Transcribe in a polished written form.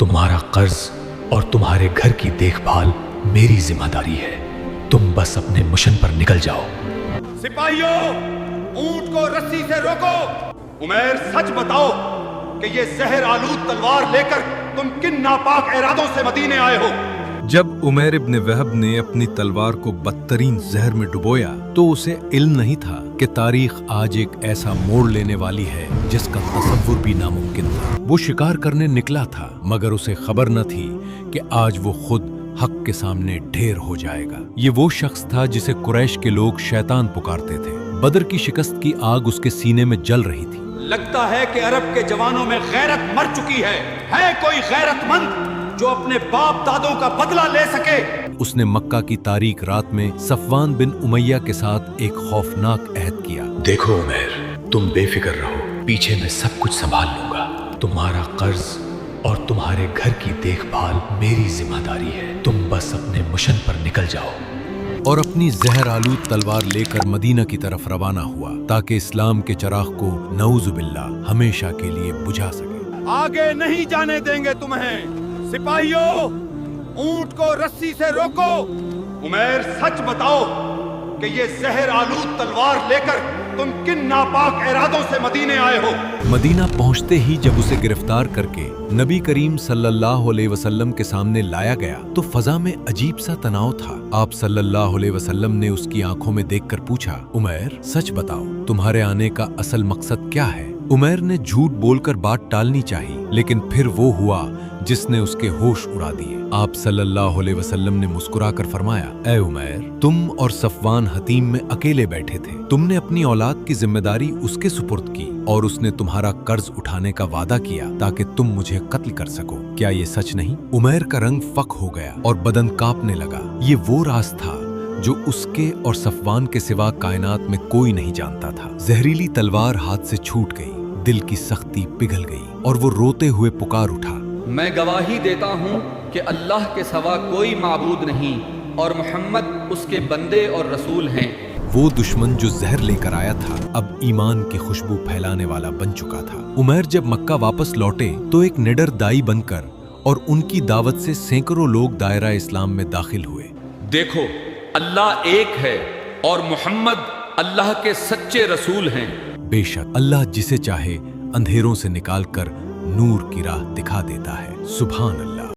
तुम्हारा कर्ज और तुम्हारे घर की देखभाल मेरी जिम्मेदारी है। तुम बस अपने मिशन पर निकल जाओ। सिपाहियों, ऊंट को रस्सी से रोको। उमैर, सच बताओ कि ये जहर आलूद तलवार लेकर तुम किन नापाक इरादों से मदीने आए हो? जब उमैर इब्न वहब ने अपनी तलवार को बदतरीन जहर में डुबोया तो उसे इल्म नहीं था कि तारीख आज एक ऐसा मोड़ लेने वाली है जिसका तसव्वुर भी नामुमकिन था। वो शिकार करने निकला था मगर उसे खबर न थी कि आज वो खुद हक के सामने ढेर हो जाएगा। ये वो शख्स था जिसे कुरैश के लोग शैतान पुकारते थे। बदर की शिकस्त की आग उसके सीने में जल रही थी। लगता है कि अरब के जवानों में गैरत मर चुकी है कोई गैरतमंद जो अपने बाप दादों का बदला ले सके? उसने मक्का की तारीक रात में सफवान बिन उमैया के साथ एक खौफनाक अहद किया। देखो उमैर, तुम बेफिक्र रहो, पीछे मैं सब कुछ संभाल लूंगा। तुम्हारा कर्ज और तुम्हारे घर की देखभाल मेरी जिम्मेदारी है। तुम बस अपने मिशन पर निकल जाओ। और अपनी जहर आलूद तलवार लेकर मदीना की तरफ रवाना हुआ ताकि इस्लाम के चिराग को नऊजुबिल्लाह हमेशा के लिए बुझा सके। आगे नहीं जाने देंगे तुम्हें। सिपाहियों, ऊंट को रस्सी से रोको। उमैर, सच बताओ कि ये जहर आलूद तलवार लेकर तुम किन नापाक इरादों से मदीने आए हो? मदीना पहुंचते ही जब उसे गिरफ्तार करके नबी करीम सल्लल्लाहु अलैहि वसल्लम के सामने लाया गया तो फजा में अजीब सा तनाव था। आप सल्लल्लाहु अलैहि वसल्लम ने उसकी आंखों में देखकर पूछा, उमैर, सच बताओ, तुम्हारे आने का असल मकसद क्या है? उमैर ने झूठ बोलकर बात टालनी चाहिए, लेकिन फिर वो हुआ जिसने उसके होश उड़ा दिए। आप सल्लल्लाहु अलैहि वसल्लम ने मुस्कुराकर फरमाया, ए उमैर, तुम और सफवान हतीम में अकेले बैठे थे। तुमने अपनी औलाद की जिम्मेदारी उसके सुपुर्द की और उसने तुम्हारा कर्ज उठाने का वादा किया ताकि तुम मुझे कत्ल कर सको। क्या ये सच नहीं? उमैर का रंग फक हो गया और बदन कांपने लगा। ये वो राज था जो उसके और सफवान के सिवा कायनात में कोई नहीं जानता था। जहरीली तलवार हाथ से छूट गई, दिल की सख्ती पिघल गई और वो रोते हुए पुकार उठा, मैं गवाही देता हूँ कि अल्लाह के सिवा कोई माबूद नहीं और मोहम्मद उसके बंदे और रसूल हैं। वो दुश्मन जो जहर लेकर आया था अब ईमान की खुशबू फैलाने वाला बन चुका था। उमैर जब मक्का वापस लौटे तो एक निडर दाई बनकर और उनकी दावत से सैकड़ों लोग दायरा इस्लाम में दाखिल हुए। देखो, अल्लाह एक है और मोहम्मद अल्लाह के सच्चे रसूल हैं। बेशक अल्लाह जिसे चाहे अंधेरों से निकालकर नूर की राह दिखा देता है। सुभान अल्लाह।